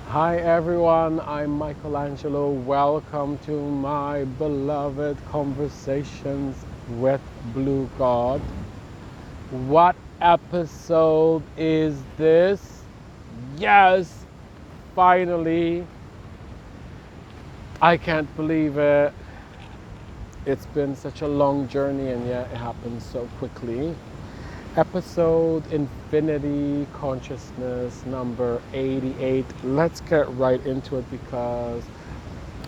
Hi everyone, I'm Michelangelo. Welcome to my beloved Conversations with Blue God. What episode is this? Yes, finally. I can't believe it. It's been such a long journey and yet it happened so quickly. Episode Infinity Consciousness number 88. Let's get right into it because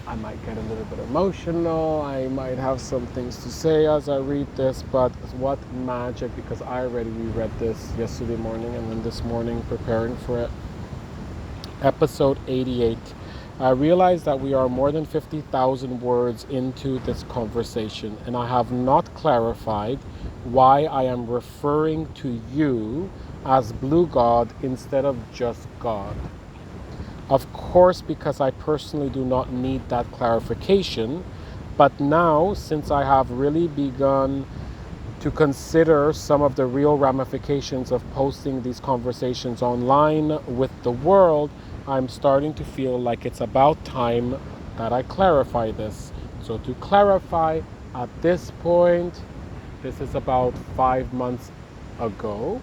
I might get a little bit emotional. I might have some things to say as I read this, but what magic, because I already reread this yesterday morning and then this morning preparing for it. Episode 88. I realize that we are more than 50,000 words into this conversation, and I have not clarified why I am referring to you as Blue God instead of just God. Of course, because I personally do not need that clarification, but now, since I have really begun to consider some of the real ramifications of posting these conversations online with the world, I'm starting to feel like it's about time that I clarify this. So to clarify, at this point, this is about 5 months ago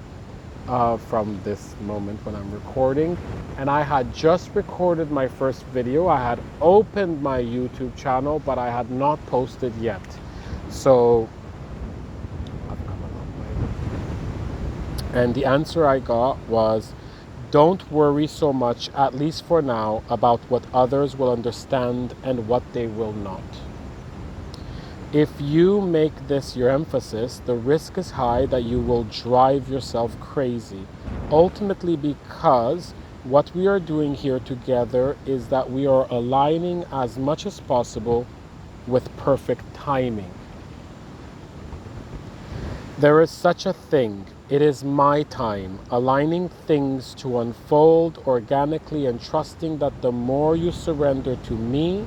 from this moment when I'm recording. And I had just recorded my first video. I had opened my YouTube channel, but I had not posted yet. So I've come a long way. And the answer I got was, don't worry so much, at least for now, about what others will understand and what they will not. If you make this your emphasis, the risk is high that you will drive yourself crazy. Ultimately, because what we are doing here together is that we are aligning as much as possible with perfect timing. There is such a thing. It is my time, aligning things to unfold organically and trusting that the more you surrender to me,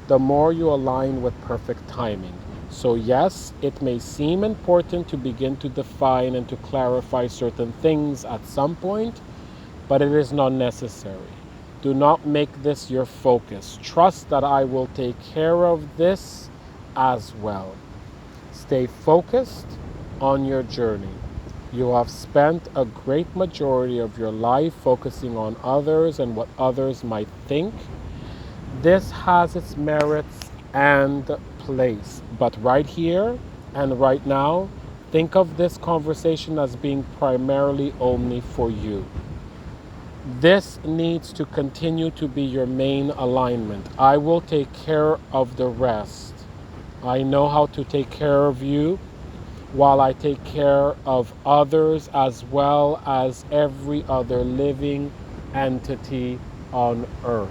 the more you align with perfect timing. So yes, it may seem important to begin to define and to clarify certain things at some point, but it is not necessary. Do not make this your focus. Trust that I will take care of this as well. Stay focused on your journey. You have spent a great majority of your life focusing on others and what others might think. This has its merits and place, but right here and right now, think of this conversation as being primarily only for you. This needs to continue to be your main alignment. I will take care of the rest. I know how to take care of you while I take care of others as well as every other living entity on earth.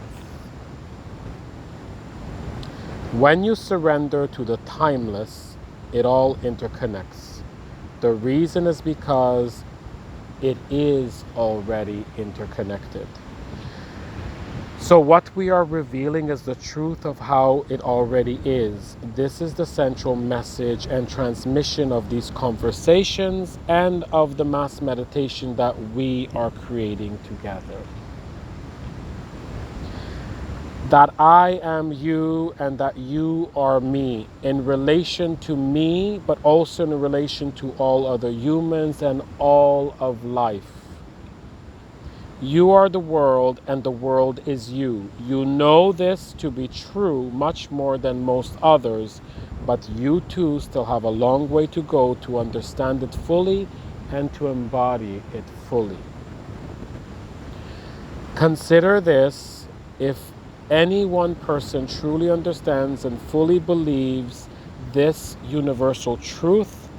When you surrender to the timeless, it all interconnects. The reason is because it is already interconnected. So what we are revealing is the truth of how it already is. This is the central message and transmission of these conversations and of the mass meditation that we are creating together. That I am you and that you are me in relation to me, but also in relation to all other humans and all of life. You are the world and the world is you. You know this to be true much more than most others, but you too still have a long way to go to understand it fully and to embody it fully. Consider this: if any one person truly understands and fully believes this universal truth,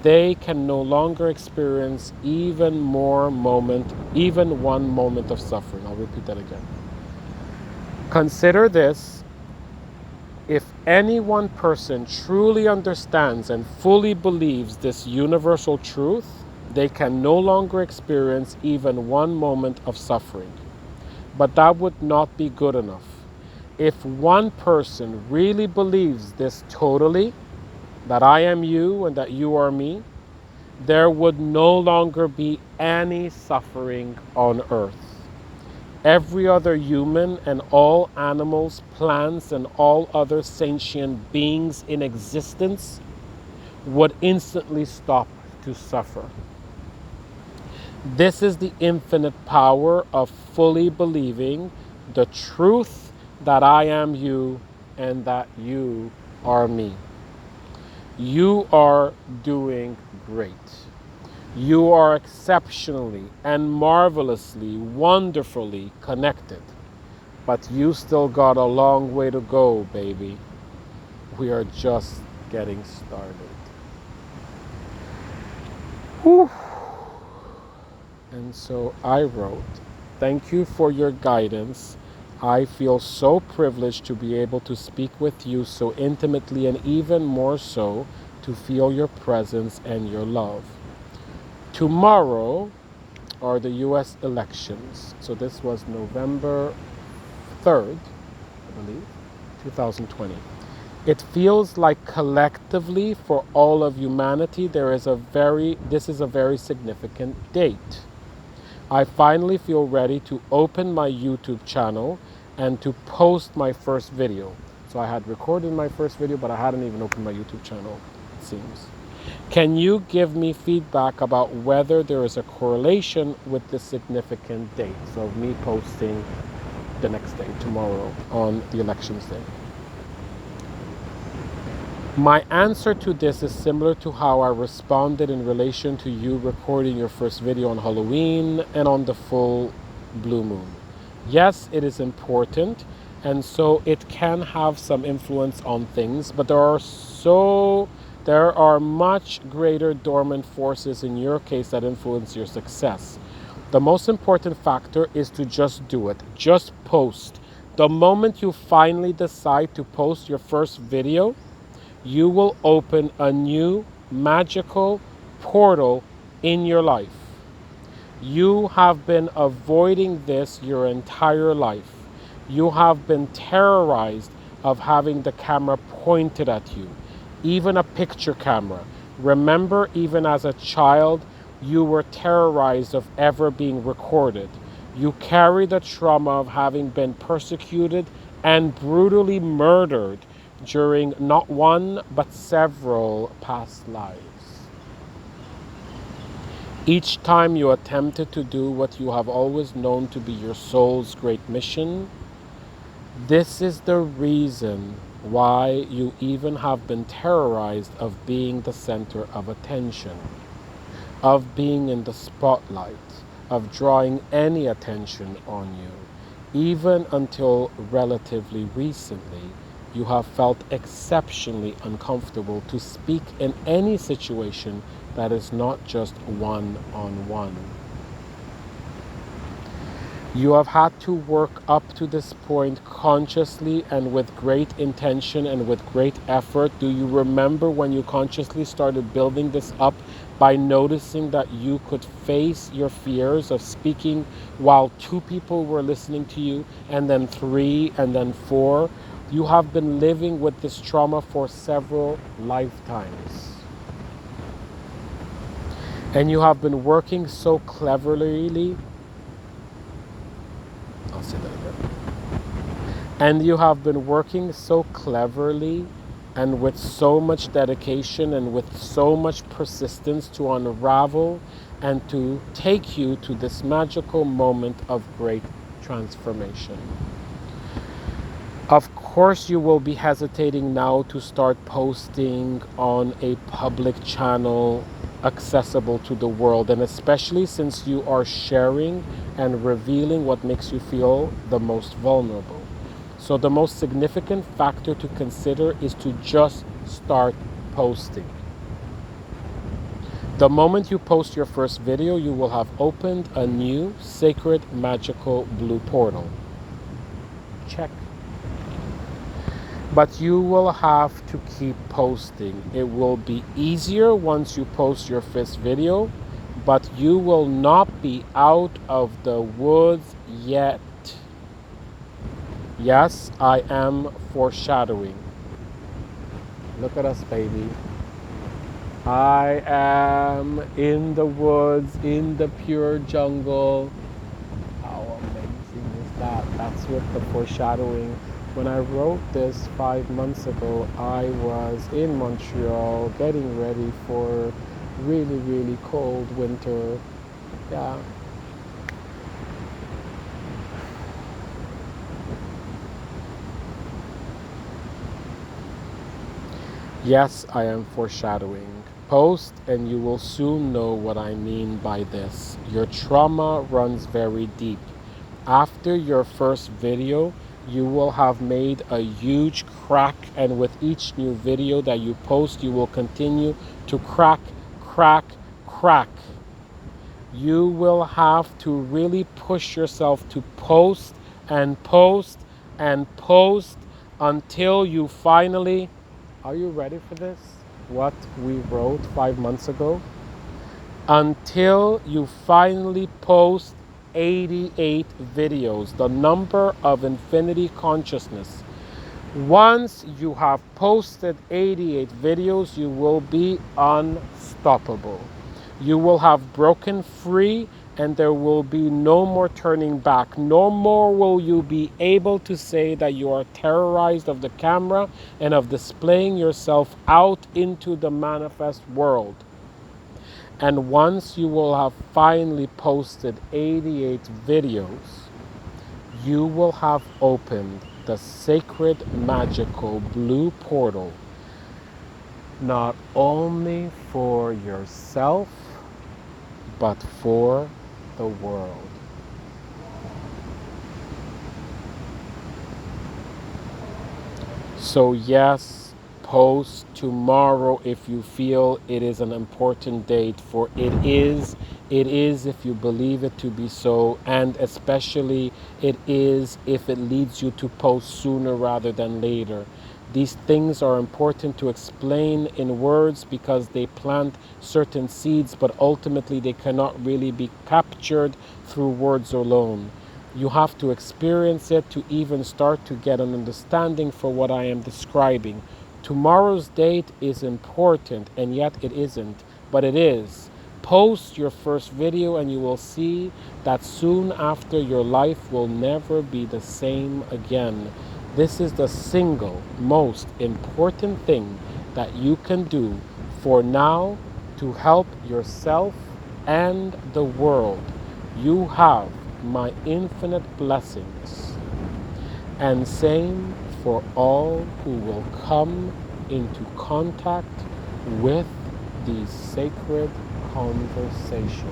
they can no longer experience even one moment of suffering. I'll repeat that again. Consider this: if any one person truly understands and fully believes this universal truth, they can no longer experience even one moment of suffering. But that would not be good enough. If one person really believes this totally, that I am you and that you are me, there would no longer be any suffering on earth. every other human and all animals, plants, and all other sentient beings in existence would instantly stop to suffer. This is the infinite power of fully believing the truth that I am you and that you are me. You are doing great. You are exceptionally and marvelously, wonderfully connected. But you still got a long way to go, baby. We are just getting started. Whew. And so I wrote, thank you for your guidance. I feel so privileged to be able to speak with you so intimately, and even more so to feel your presence and your love. Tomorrow are the US elections. So this was November 3rd, I believe, 2020. It feels like collectively for all of humanity, this is a very significant date. I finally feel ready to open my YouTube channel and to post my first video. So I had recorded my first video, but I hadn't even opened my YouTube channel, it seems. Can you give me feedback about whether there is a correlation with this significant date? So me posting the next day, tomorrow, on the elections day. My answer to this is similar to how I responded in relation to you recording your first video on Halloween and on the full blue moon. Yes, it is important, and so it can have some influence on things, but there are much greater dormant forces in your case that influence your success. The most important factor is to just do it. Just post. The moment you finally decide to post your first video, you will open a new magical portal in your life. You have been avoiding this your entire life. You have been terrorized of having the camera pointed at you, even a picture camera. Remember, even as a child, you were terrorized of ever being recorded. You carry the trauma of having been persecuted and brutally murdered during not one but several past lives. Each time you attempted to do what you have always known to be your soul's great mission, this is the reason why you even have been terrorized of being the center of attention, of being in the spotlight, of drawing any attention on you. Even until relatively recently, you have felt exceptionally uncomfortable to speak in any situation that is not just one-on-one. You have had to work up to this point consciously and with great intention and with great effort. Do you remember when you consciously started building this up by noticing that you could face your fears of speaking while 2 people were listening to you, and then 3, and then 4? You have been living with this trauma for several lifetimes. And you have been working so cleverly. I'll say that again. And you have been working so cleverly and with so much dedication and with so much persistence to unravel and to take you to this magical moment of great transformation. Of course, you will be hesitating now to start posting on a public channel accessible to the world, and especially since you are sharing and revealing what makes you feel the most vulnerable. So the most significant factor to consider is to just start posting. The moment you post your first video, you will have opened a new sacred magical blue portal. Check. But you will have to keep posting. It will be easier once you post your first video, but you will not be out of the woods yet. Yes, I am foreshadowing. Look at us, baby. I am in the woods, in the pure jungle. How amazing That's what the foreshadowing. When I wrote this 5 months ago, I was in Montreal getting ready for really, really cold winter. Yeah. Yes, I am foreshadowing. Post and you will soon know what I mean by this. Your trauma runs very deep. After your first video, you will have made a huge crack, and with each new video that you post, you will continue to crack, crack, crack. You will have to really push yourself to post and post and post until you finally. Are you ready for this? What we wrote 5 months ago? Until you finally post 88 videos, the number of infinity consciousness. Once you have posted 88 videos, you will be unstoppable. You will have broken free and there will be no more turning back. No more will you be able to say that you are terrorized of the camera and of displaying yourself out into the manifest world. And once you will have finally posted 88 videos, you will have opened the sacred, magical blue portal, not only for yourself, but for the world. So yes, post tomorrow if you feel it is an important date, for it is if you believe it to be so, and especially it is if it leads you to post sooner rather than later. These things are important to explain in words because they plant certain seeds, but ultimately they cannot really be captured through words alone. You have to experience it to even start to get an understanding for what I am describing. Tomorrow's date is important, and yet it isn't, but it is. Post your first video and you will see that soon after your life will never be the same again. This is the single most important thing that you can do for now to help yourself and the world. You have my infinite blessings, and same for all who will come into contact with these sacred conversations.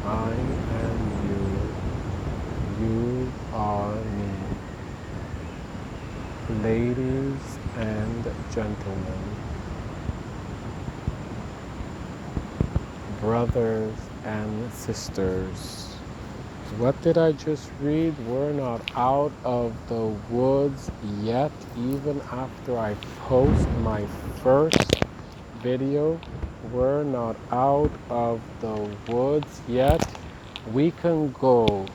I am you, you are me. Ladies and gentlemen, brothers and sisters, what did I just read? We're not out of the woods yet, even after I post my first video. We're not out of the woods yet. We can go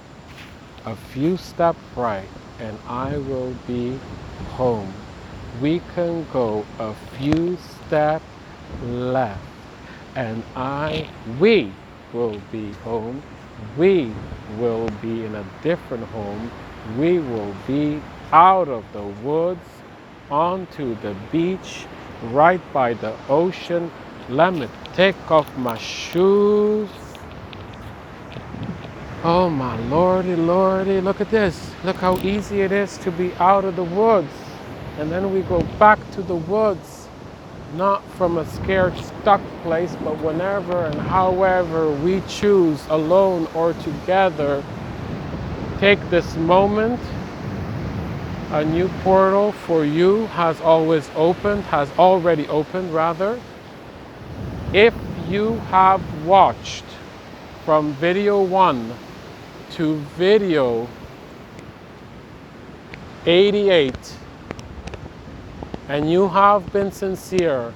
a few steps right and I will be home. We can go a few steps left and we will be home. We will be in a different home. We will be out of the woods, onto the beach, right by the ocean. Let me take off my shoes. Oh my lordy, lordy, look at this. Look how easy it is to be out of the woods. And then we go back to the woods, not from a scared, stuck place, but whenever and however we choose, alone or together. Take this moment. A new portal for you has already opened rather. If you have watched from video 1 to video 88, and you have been sincere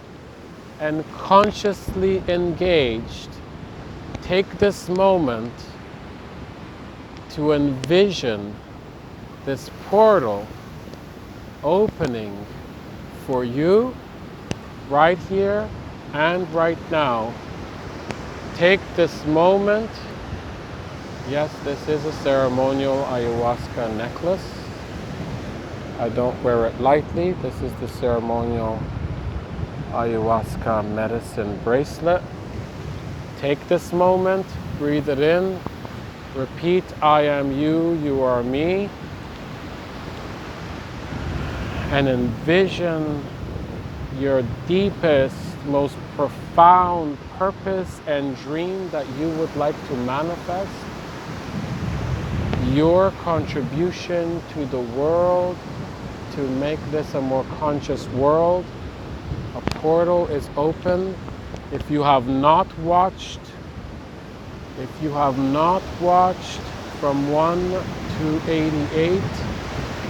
and consciously engaged, take this moment to envision this portal opening for you right here and right now. Take this moment. Yes, this is a ceremonial ayahuasca necklace. I don't wear it lightly. This is the ceremonial ayahuasca medicine bracelet. Take this moment, breathe it in, repeat, I am you, you are me, and envision your deepest, most profound purpose and dream that you would like to manifest, your contribution to the world to make this a more conscious world. A portal is open. If you have not watched from 1 to 88,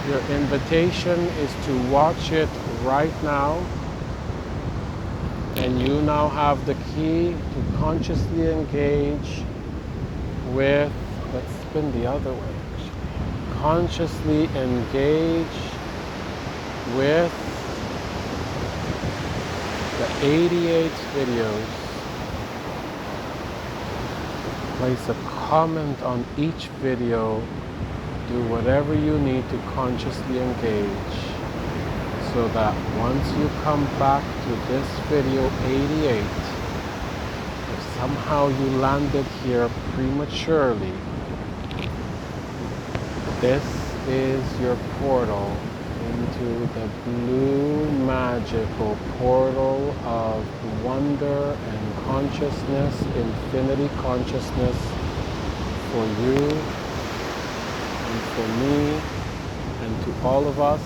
your invitation is to watch it right now. And you now have the key to consciously engage with, let's spin the other way actually. Consciously engage with the 88 videos. Place a comment on each video. Do whatever you need to consciously engage so that once you come back to this video 88, if somehow you landed here prematurely, this is your portal into the blue magical portal of wonder and consciousness, infinity consciousness for you and for me and to all of us.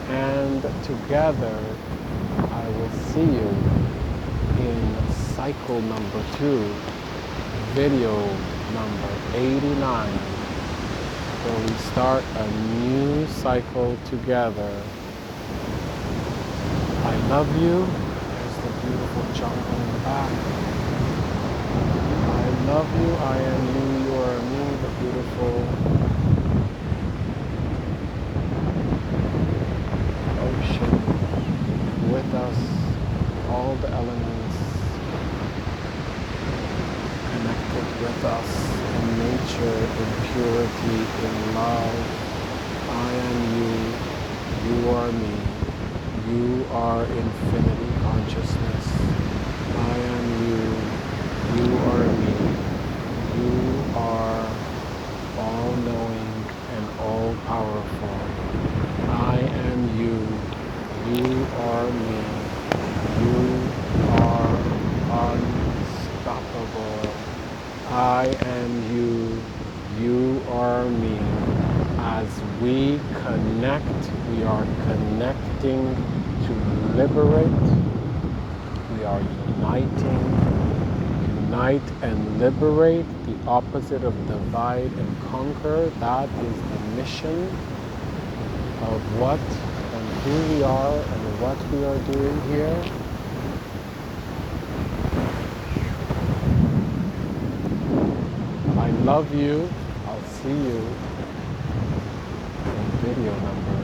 And together I will see you in cycle number 2, video number 89, where we start a new cycle together. I love you. There's the beautiful jungle in the back. I love you. I am you. You are me. The beautiful ocean with us. All the elements connected with us in nature, in purity, in love. I am you. You are me. You are infinity consciousness. I am you. You are me. You are all-knowing and all-powerful. I am you. You are me. You are unstoppable. I am you. You are me. As we connect, we are connecting to liberate. We are uniting. Unite and liberate, the opposite of divide and conquer. That is the mission of what and who we are and what we are doing here. I love you. I'll see you in video number